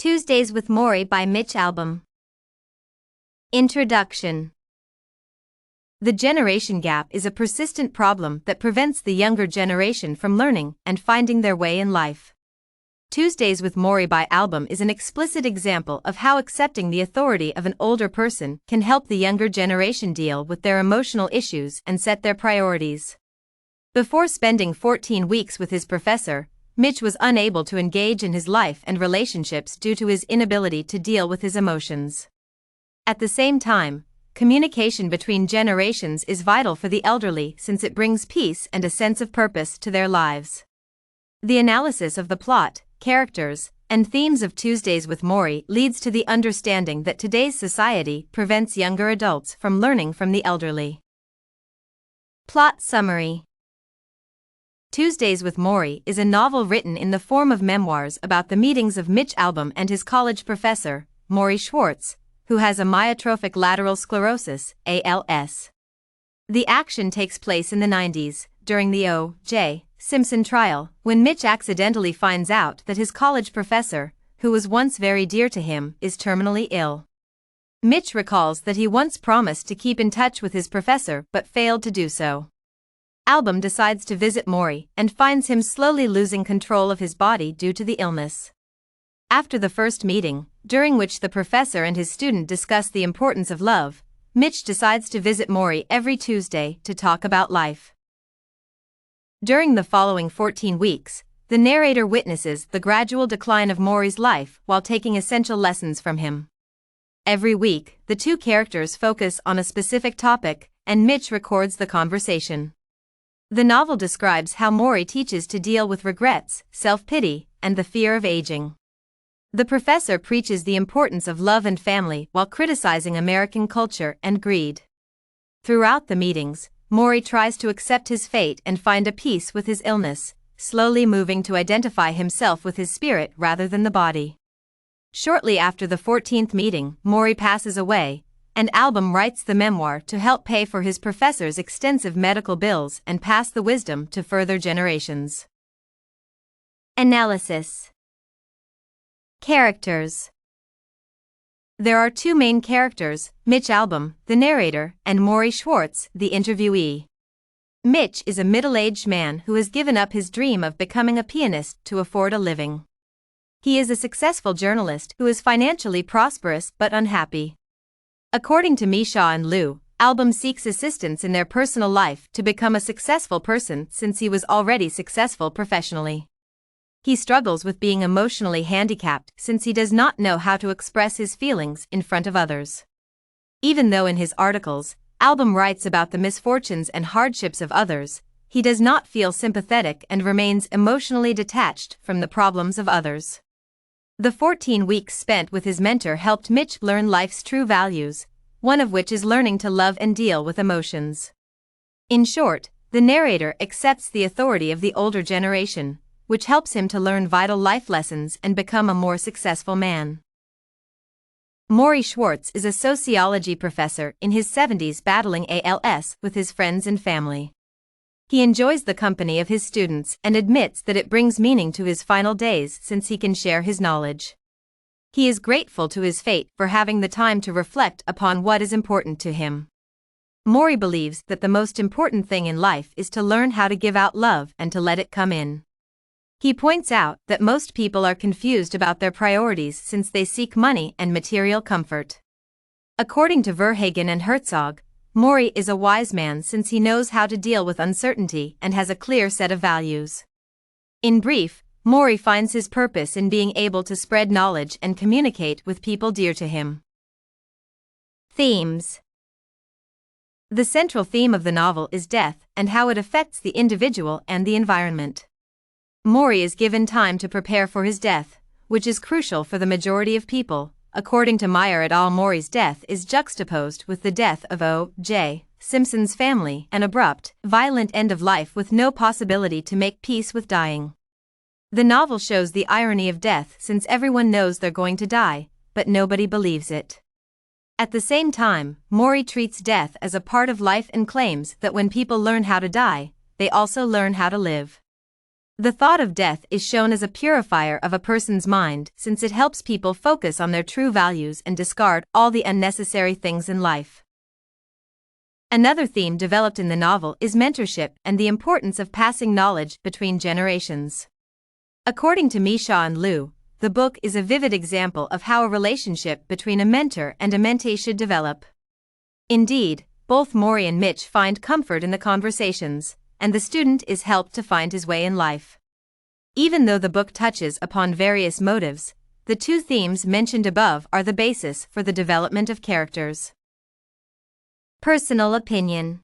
Tuesdays with Morrie by Mitch Albom. Introduction. The generation gap is a persistent problem that prevents the younger generation from learning and finding their way in life. Tuesdays with Morrie by Albom is an explicit example of how accepting the authority of an older person can help the younger generation deal with their emotional issues and set their priorities. Before spending 14 weeks with his professor, Mitch was unable to engage in his life and relationships due to his inability to deal with his emotions. At the same time, communication between generations is vital for the elderly since it brings peace and a sense of purpose to their lives. The analysis of the plot, characters, and themes of Tuesdays with Morrie leads to the understanding that today's society prevents younger adults from learning from the elderly. Plot summary. Tuesdays with Morrie is a novel written in the form of memoirs about the meetings of Mitch Albom and his college professor, Morrie Schwartz, who has amyotrophic lateral sclerosis, ALS. The action takes place in the 90s, during the O.J. Simpson trial, when Mitch accidentally finds out that his college professor, who was once very dear to him, is terminally ill. Mitch recalls that he once promised to keep in touch with his professor but failed to do so. Albom decides to visit Morrie and finds him slowly losing control of his body due to the illness. After the first meeting, during which the professor and his student discuss the importance of love, Mitch decides to visit Morrie every Tuesday to talk about life. During the following 14 weeks, the narrator witnesses the gradual decline of Morrie's life while taking essential lessons from him. Every week, the two characters focus on a specific topic, and Mitch records the conversation. The novel describes how Morrie teaches to deal with regrets, self-pity, and the fear of aging. The professor preaches the importance of love and family while criticizing American culture and greed. Throughout the meetings, Morrie tries to accept his fate and find a peace with his illness, slowly moving to identify himself with his spirit rather than the body. Shortly after the 14th meeting, Morrie passes away, and Albom writes the memoir to help pay for his professor's extensive medical bills and pass the wisdom to further generations. Analysis. Characters. There are two main characters, Mitch Albom, the narrator, and Morrie Schwartz, the interviewee. Mitch is a middle-aged man who has given up his dream of becoming a pianist to afford a living. He is a successful journalist who is financially prosperous but unhappy. According to Misha and Lou, Albom seeks assistance in their personal life to become a successful person since he was already successful professionally. He struggles with being emotionally handicapped since he does not know how to express his feelings in front of others. Even though in his articles, Albom writes about the misfortunes and hardships of others, he does not feel sympathetic and remains emotionally detached from the problems of others. The 14 weeks spent with his mentor helped Mitch learn life's true values, one of which is learning to love and deal with emotions. In short, the narrator accepts the authority of the older generation, which helps him to learn vital life lessons and become a more successful man. Morrie Schwartz is a sociology professor in his 70s battling ALS with his friends and family. He enjoys the company of his students and admits that it brings meaning to his final days since he can share his knowledge. He is grateful to his fate for having the time to reflect upon what is important to him. Morrie believes that the most important thing in life is to learn how to give out love and to let it come in. He points out that most people are confused about their priorities since they seek money and material comfort. According to Verhagen and Herzog, Morrie is a wise man since he knows how to deal with uncertainty and has a clear set of values. In brief, Morrie finds his purpose in being able to spread knowledge and communicate with people dear to him. Themes. The central theme of the novel is death and how it affects the individual and the environment. Morrie is given time to prepare for his death, which is crucial for the majority of people. According to Meyer et al., Morrie's death is juxtaposed with the death of O.J. Simpson's family, an abrupt, violent end of life with no possibility to make peace with dying. The novel shows the irony of death since everyone knows they're going to die, but nobody believes it. At the same time, Morrie treats death as a part of life and claims that when people learn how to die, they also learn how to live. The thought of death is shown as a purifier of a person's mind since it helps people focus on their true values and discard all the unnecessary things in life. Another theme developed in the novel is mentorship and the importance of passing knowledge between generations. According to Misha and Liu, the book is a vivid example of how a relationship between a mentor and a mentee should develop. Indeed, both Morrie and Mitch find comfort in the conversations, and the student is helped to find his way in life. Even though the book touches upon various motives, the two themes mentioned above are the basis for the development of characters. Personal opinion.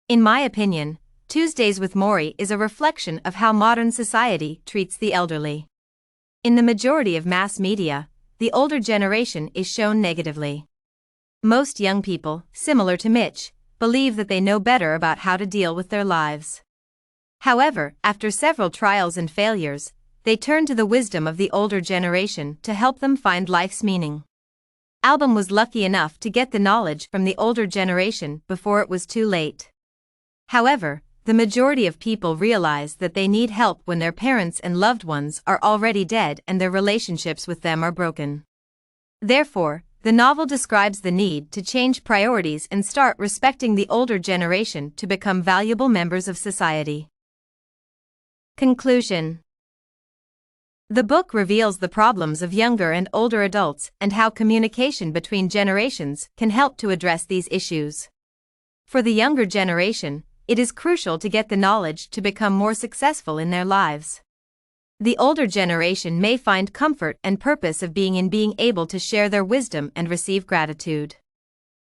In my opinion, Tuesdays with Morrie is a reflection of how modern society treats the elderly. In the majority of mass media, the older generation is shown negatively. Most young people, similar to Mitch, believe that they know better about how to deal with their lives. However, after several trials and failures, they turn to the wisdom of the older generation to help them find life's meaning. Albom was lucky enough to get the knowledge from the older generation before it was too late. However, the majority of people realize that they need help when their parents and loved ones are already dead and their relationships with them are broken. Therefore, the novel describes the need to change priorities and start respecting the older generation to become valuable members of society. Conclusion. The book reveals the problems of younger and older adults and how communication between generations can help to address these issues. For the younger generation, it is crucial to get the knowledge to become more successful in their lives. The older generation may find comfort and purpose of being able to share their wisdom and receive gratitude.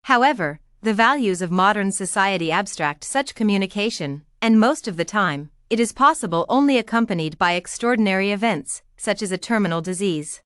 However, the values of modern society abstract such communication, and most of the time, it is possible only accompanied by extraordinary events, such as a terminal disease.